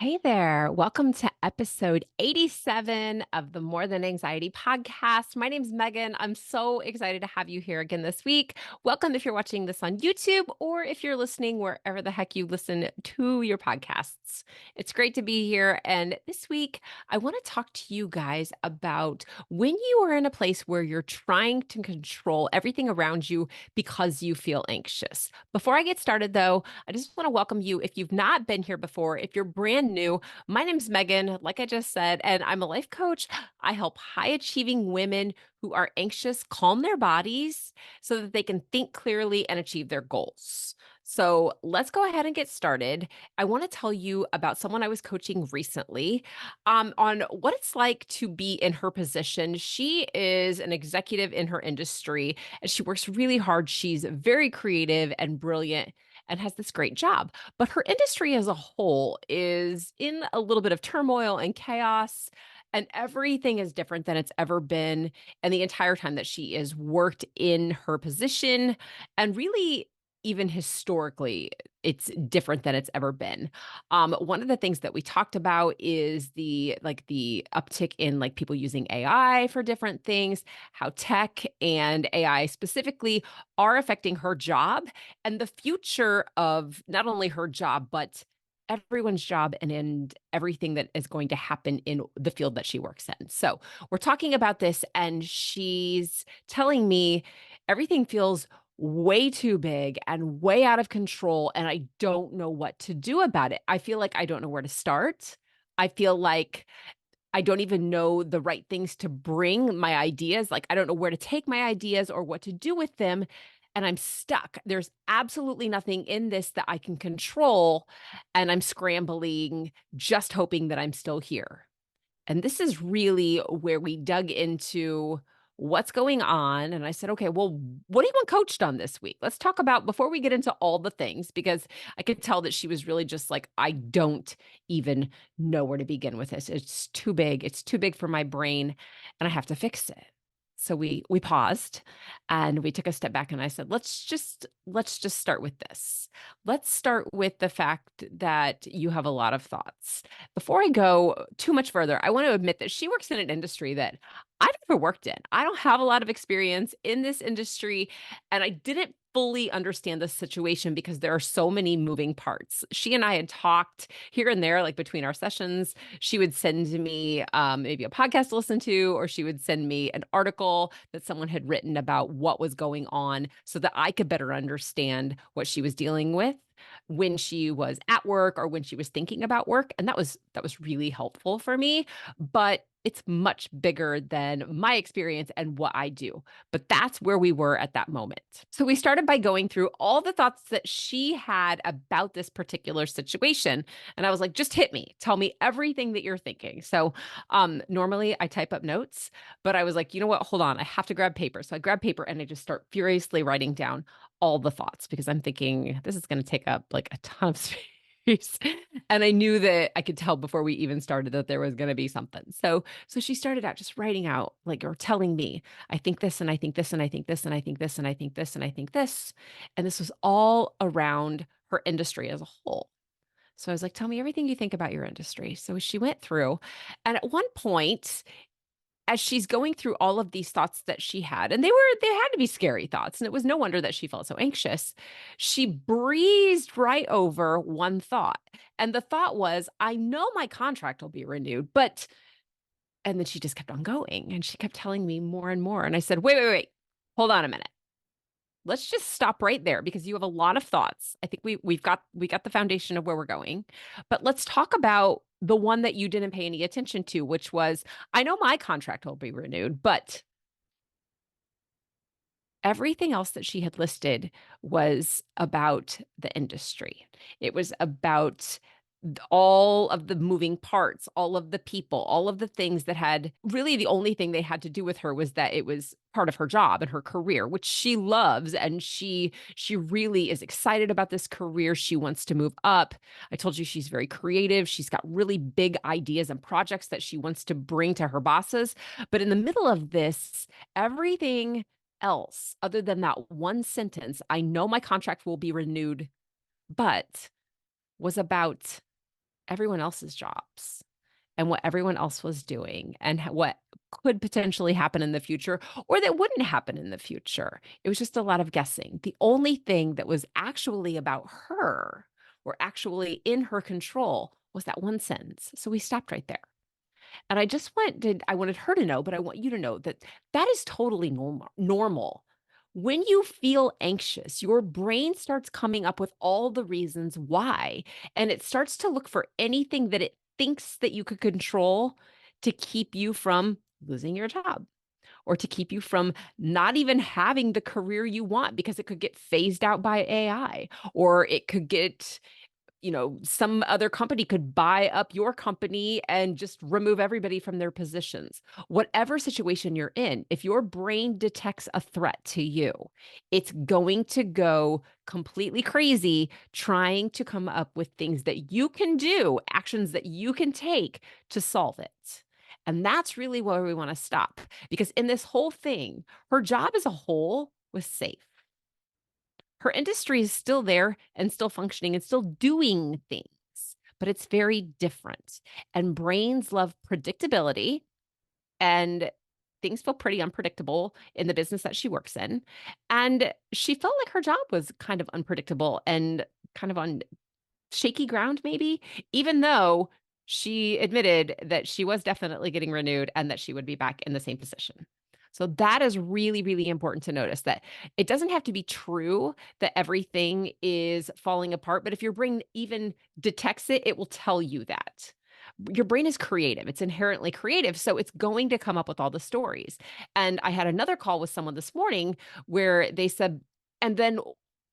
Hey there. Welcome to episode 87 of the More Than Anxiety podcast. My name's Megan. I'm so excited to have you here again this week. Welcome if you're watching this on YouTube or if you're listening wherever the heck you listen to your podcasts. It's great to be here. And this week, I want to talk to you guys about when you are in a place where you're trying to control everything around you because you feel anxious. Before I get started, though, I just want to welcome you. If you've not been here before, if you're brand new, my name's Megan, like I just said, and I'm a life coach. I help high achieving women who are anxious calm their bodies so that they can think clearly and achieve their goals. So let's go ahead and get started. I want to tell you about someone I was coaching recently on what it's like to be in her position. She is an executive in her industry and she works really hard. She's very creative and brilliant and has this great job. But her industry as a whole is in a little bit of turmoil and chaos, and everything is different than it's ever been. And the entire time that she is worked in her position, and really, even historically, it's different than it's ever been. One of the things that we talked about is the uptick in like people using AI for different things, how tech and AI specifically are affecting her job and the future of not only her job, but everyone's job and everything that is going to happen in the field that she works in. So we're talking about this, and she's telling me everything feels way too big and way out of control, and I don't know what to do about it. I feel like I don't know where to start. I feel like I don't even know the right things to bring my ideas. Like, I don't know where to take my ideas or what to do with them. And I'm stuck. There's absolutely nothing in this that I can control. And I'm scrambling, just hoping that I'm still here. And this is really where we dug into what's going on. And I said, okay, well, what do you want coached on this week? Let's talk about before we get into all the things, because I could tell that she was really just like, I don't even know where to begin with this. It's too big. It's too big for my brain, and I have to fix it. So we paused and we took a step back, and I said, let's just start with this. Let's start with the fact that you have a lot of thoughts. Before I go too much further, I want to admit that she works in an industry that I've never worked in. I don't have a lot of experience in this industry, and I didn't fully understand the situation because there are so many moving parts. She and I had talked here and there, like between our sessions. She would send me maybe a podcast to listen to, or she would send me an article that someone had written about what was going on so that I could better understand what she was dealing with when she was at work or when she was thinking about work. And that was really helpful for me. But it's much bigger than my experience and what I do. But that's where we were at that moment. So we started by going through all the thoughts that she had about this particular situation. And I was like, just hit me. Tell me everything that you're thinking. So normally I type up notes, but I was like, you know what? Hold on. I have to grab paper. So I grab paper and I just start furiously writing down all the thoughts because I'm thinking this is going to take up like a ton of space. And I knew that I could tell before we even started that there was going to be something. So she started out just writing out like or telling me, I think this and I think this and I think this and I think this and I think this and I think this. And this was all around her industry as a whole. So I was like, tell me everything you think about your industry. So she went through, and at one point, as she's going through all of these thoughts that she had, and they had to be scary thoughts, and it was no wonder that she felt so anxious. She breezed right over one thought. And the thought was, I know my contract will be renewed, but and then she just kept on going and she kept telling me more and more. And I said, wait, wait, wait. Hold on a minute. Let's just stop right there because you have a lot of thoughts. I think we got the foundation of where we're going. But let's talk about the one that you didn't pay any attention to, which was I know my contract will be renewed, but everything else that she had listed was about the industry. It was about all of the moving parts, all of the people, all of the things that had really the only thing they had to do with her was that it was part of her job and her career, which she loves, and she really is excited about this career. She wants to move up. I told you she's very creative. She's got really big ideas and projects that she wants to bring to her bosses. But in the middle of this, everything else other than that one sentence, I know my contract will be renewed, but was about everyone else's jobs and what everyone else was doing and what could potentially happen in the future or that wouldn't happen in the future. It was just a lot of guessing. The only thing that was actually about her or actually in her control was that one sentence. So we stopped right there. And I wanted her to know, but I want you to know that that is totally normal. When you feel anxious, your brain starts coming up with all the reasons why, and it starts to look for anything that it thinks that you could control to keep you from losing your job or to keep you from not even having the career you want because it could get phased out by AI or it could get some other company could buy up your company and just remove everybody from their positions. Whatever situation you're in, if your brain detects a threat to you, it's going to go completely crazy trying to come up with things that you can do, actions that you can take to solve it. And that's really where we want to stop because in this whole thing, her job as a whole was safe. Her industry is still there and still functioning and still doing things, but it's very different. And brains love predictability, and things feel pretty unpredictable in the business that she works in. And she felt like her job was kind of unpredictable and kind of on shaky ground, maybe, even though she admitted that she was definitely getting renewed and that she would be back in the same position. So that is really, really important to notice that it doesn't have to be true that everything is falling apart, but if your brain even detects it, it will tell you that. Your brain is creative. It's inherently creative. So it's going to come up with all the stories. And I had another call with someone this morning where they said, and then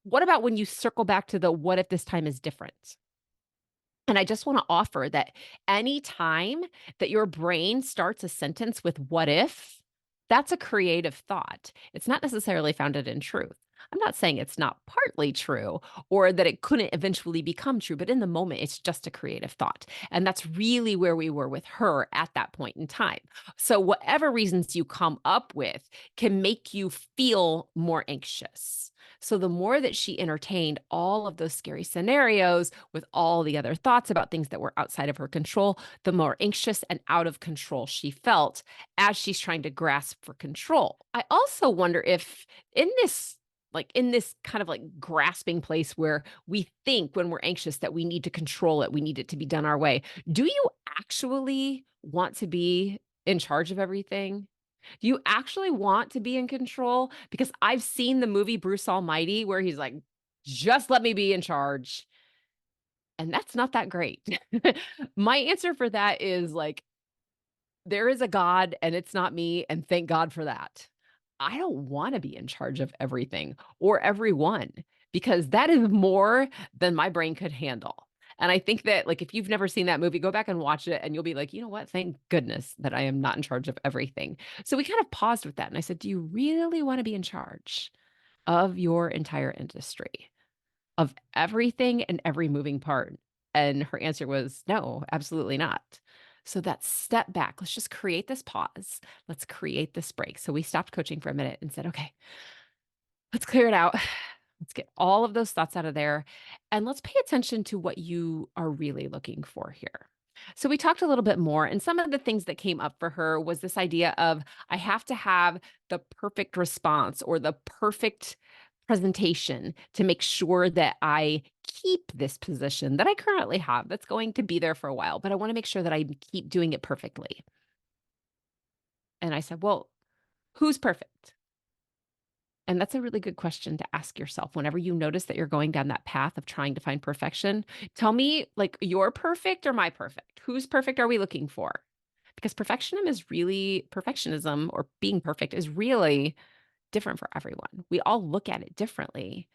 what about when you circle back to the what if this time is different? And I just want to offer that anytime that your brain starts a sentence with what if, that's a creative thought. It's not necessarily founded in truth. I'm not saying it's not partly true or that it couldn't eventually become true, but in the moment, it's just a creative thought. And that's really where we were with her at that point in time. So, whatever reasons you come up with can make you feel more anxious. So the more that she entertained all of those scary scenarios with all the other thoughts about things that were outside of her control, the more anxious and out of control she felt as she's trying to grasp for control. I also wonder if in this kind of like grasping place where we think when we're anxious that we need to control it, we need it to be done our way. Do you actually want to be in charge of everything? Do you actually want to be in control? Because I've seen the movie Bruce Almighty where he's like, just let me be in charge. And that's not that great. My answer for that is like, there is a God and it's not me. And thank God for that. I don't want to be in charge of everything or everyone because that is more than my brain could handle. And I think that, like, if you've never seen that movie, go back and watch it and you'll be like, you know what? Thank goodness that I am not in charge of everything. So we kind of paused with that. And I said, do you really want to be in charge of your entire industry, of everything and every moving part? And her answer was, no, absolutely not. So that step back, let's just create this pause. Let's create this break. So we stopped coaching for a minute and said, okay, let's clear it out. Let's get all of those thoughts out of there. And let's pay attention to what you are really looking for here. So we talked a little bit more, and some of the things that came up for her was this idea of I have to have the perfect response or the perfect presentation to make sure that I keep this position that I currently have that's going to be there for a while, but I want to make sure that I keep doing it perfectly. And I said, well, who's perfect? And that's a really good question to ask yourself whenever you notice that you're going down that path of trying to find perfection. Tell me, like, you're perfect or my perfect? Whose perfect are we looking for? Because perfectionism or being perfect is really different for everyone. We all look at it differently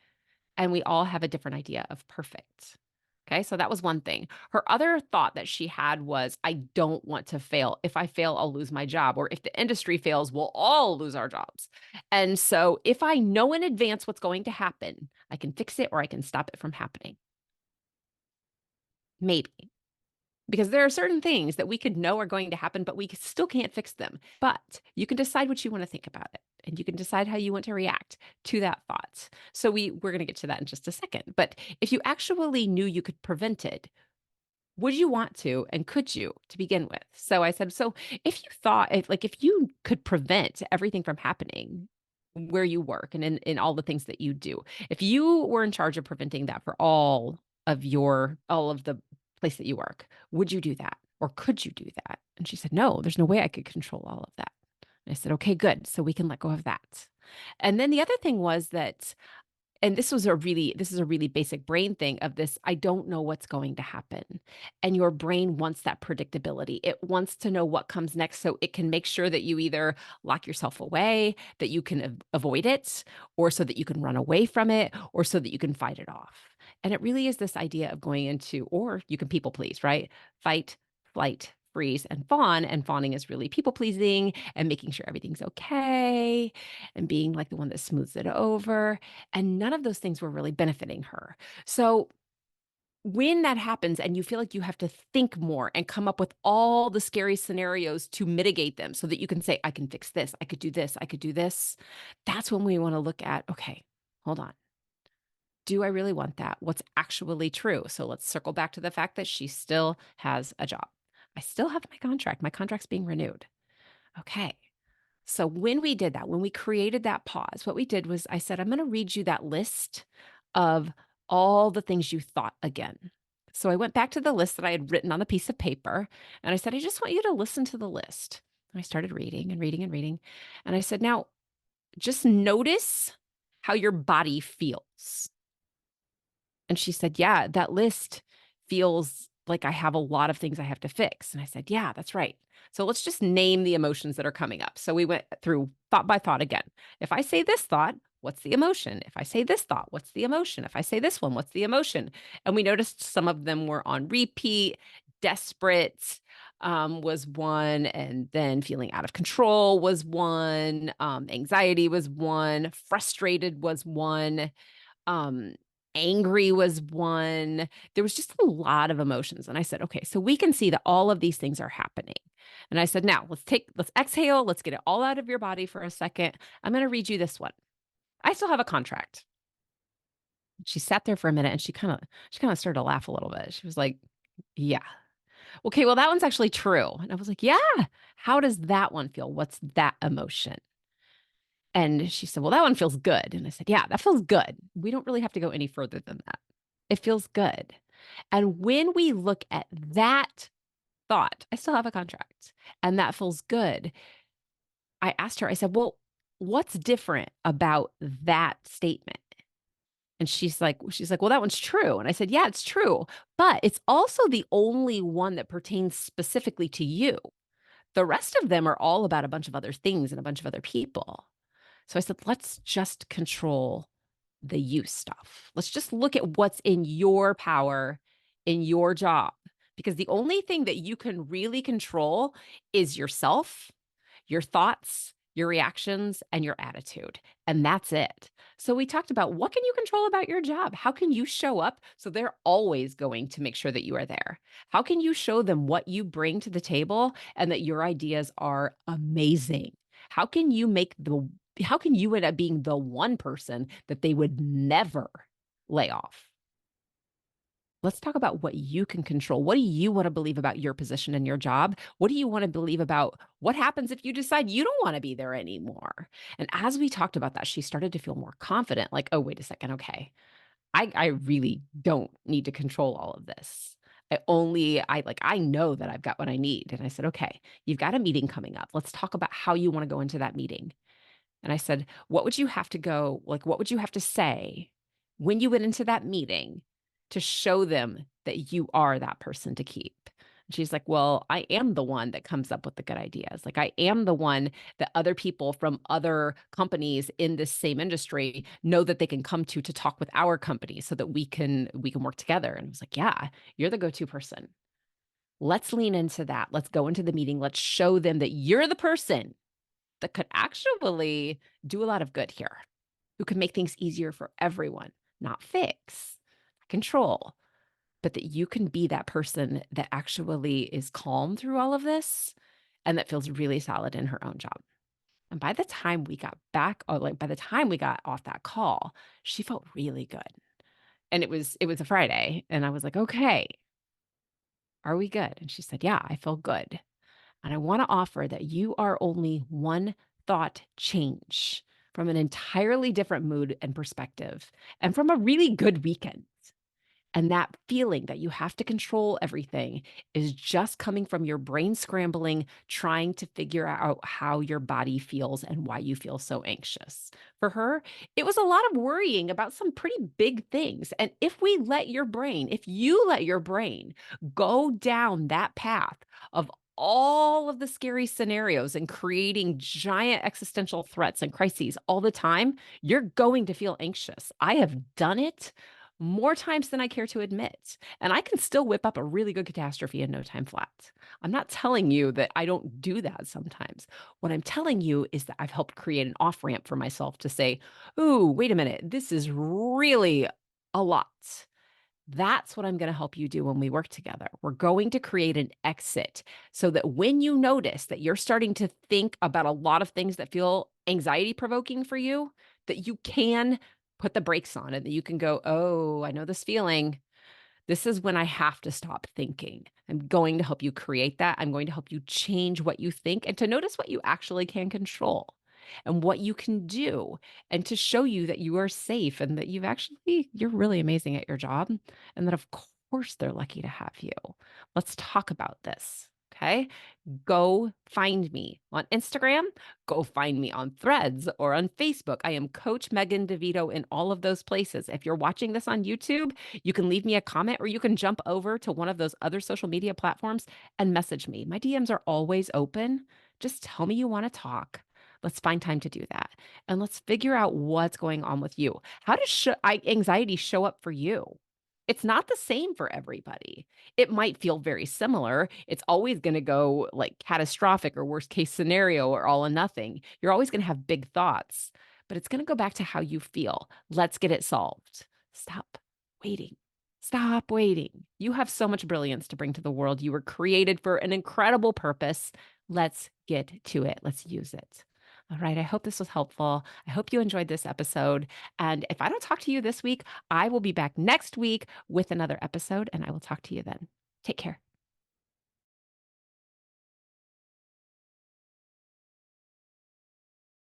and we all have a different idea of perfect. Okay, so that was one thing. Her other thought that she had was, I don't want to fail. If I fail, I'll lose my job. Or if the industry fails, we'll all lose our jobs. And so if I know in advance what's going to happen, I can fix it or I can stop it from happening. Maybe. Because there are certain things that we could know are going to happen, but we still can't fix them. But you can decide what you want to think about it. And you can decide how you want to react to that thought. So we're going to get to that in just a second. But if you actually knew you could prevent it, Would you want and could you to begin with? So I said, so if you could prevent everything from happening where you work and in all the things that you do, if you were in charge of preventing that for all of the place that you work, would you do that? Or could you do that? And she said, no, there's no way I could control all of that. And I said, okay, good. So we can let go of that. And then the other thing was that and this is a really basic brain thing of this, I don't know what's going to happen. And your brain wants that predictability. It wants to know what comes next so it can make sure that you either lock yourself away, that you can avoid it, or so that you can run away from it, or so that you can fight it off. And it really is this idea of going into, or you can people please, right? Fight, flight, freeze, and fawn. And fawning is really people pleasing and making sure everything's okay and being like the one that smooths it over. And none of those things were really benefiting her. So when that happens and you feel like you have to think more and come up with all the scary scenarios to mitigate them so that you can say, I can fix this, I could do this, I could do this, that's when we want to look at, okay, hold on. Do I really want that? What's actually true? So let's circle back to the fact that she still has a job. I still have my contract. My contract's being renewed. Okay. So when we did that, when we created that pause, what we did was I said, I'm going to read you that list of all the things you thought again. So I went back to the list that I had written on the piece of paper and I said, I just want you to listen to the list. And I started reading and reading and reading. And I said, now just notice how your body feels. And she said, yeah, that list feels like I have a lot of things I have to fix. And I said, yeah, that's right. So let's just name the emotions that are coming up. So we went through thought by thought again. If I say this thought, what's the emotion? If I say this thought, what's the emotion? If I say this one, what's the emotion? And we noticed some of them were on repeat. Desperate was one, and then feeling out of control was one. Anxiety was one. Frustrated was one. Um, Angry was one. There was just a lot of emotions. And I said, okay, so we can see that all of these things are happening. And I said, now let's exhale. Let's get it all out of your body for a second. I'm going to read you this one. I still have a contract. She sat there for a minute and she kind of started to laugh a little bit. She was like, yeah. Okay, well, that one's actually true. And I was like, yeah. How does that one feel? What's that emotion? And she said, well, that one feels good. And I said, yeah, that feels good. We don't really have to go any further than that. It feels good. And when we look at that thought, I still have a contract and that feels good. I asked her, I said, well, what's different about that statement? And she's like, well, that one's true. And I said, yeah, it's true. But it's also the only one that pertains specifically to you. The rest of them are all about a bunch of other things and a bunch of other people. So I said, let's just control the you stuff. Let's just look at what's in your power in your job. Because the only thing that you can really control is yourself, your thoughts, your reactions, and your attitude. And that's it. So we talked about what can you control about your job? How can you show up so they're always going to make sure that you are there? How can you show them what you bring to the table and that your ideas are amazing? How can you how can you end up being the one person that they would never lay off? Let's talk about what you can control. What do you want to believe about your position and your job? What do you want to believe about what happens if you decide you don't want to be there anymore? And as we talked about that, she started to feel more confident like, oh, wait a second. Okay. I really don't need to control all of this. I know that I've got what I need. And I said, okay, you've got a meeting coming up. Let's talk about how you want to go into that meeting. And I said, what would you have to say when you went into that meeting to show them that you are that person to keep? And she's like, well, I am the one that comes up with the good ideas. Like I am the one that other people from other companies in this same industry know that they can come to talk with our company so that we can work together. And I was like, yeah, you're the go-to person. Let's lean into that. Let's go into the meeting. Let's show them that you're the person that could actually do a lot of good here, who can make things easier for everyone, not fix, control, but that you can be that person that actually is calm through all of this and that feels really solid in her own job. And by the time we got back, or like by the time we got off that call, she felt really good. And it was a Friday, and I was like, okay, Are we good? And she said, Yeah, I feel good. And I want to offer that you are only one thought change from an entirely different mood and perspective and from a really good weekend. And that feeling that you have to control everything is just coming from your brain scrambling, trying to figure out how your body feels and why you feel so anxious. For her, it was a lot of worrying about some pretty big things. And if you let your brain go down that path of all of the scary scenarios and creating giant existential threats and crises all the time, you're going to feel anxious. I have done it more times than I care to admit. And I can still whip up a really good catastrophe in no time flat. I'm not telling you that I don't do that sometimes. What I'm telling you is that I've helped create an off ramp for myself to say, ooh, wait a minute, this is really a lot. That's what I'm going to help you do when we work together. We're going to create an exit so that when you notice that you're starting to think about a lot of things that feel anxiety provoking for you, that you can put the brakes on and that you can go, oh, I know this feeling. This is when I have to stop thinking. I'm going to help you create that. I'm going to help you change what you think and to notice what you actually can control and what you can do and to show you that you are safe and that you're really amazing at your job and that of course they're lucky to have you. Let's talk about this. Okay. Go find me on Instagram. Go find me on Threads or on Facebook. I am Coach Megan DeVito in all of those places. If you're watching this on YouTube, you can leave me a comment or you can jump over to one of those other social media platforms and message me. My DMs are always open. Just tell me you want to talk. Let's find time to do that. And let's figure out what's going on with you. How does anxiety show up for you? It's not the same for everybody. It might feel very similar. It's always going to go like catastrophic or worst case scenario or all or nothing. You're always going to have big thoughts, but it's going to go back to how you feel. Let's get it solved. Stop waiting. Stop waiting. You have so much brilliance to bring to the world. You were created for an incredible purpose. Let's get to it. Let's use it. All right. I hope this was helpful. I hope you enjoyed this episode. And if I don't talk to you this week, I will be back next week with another episode and I will talk to you then. Take care.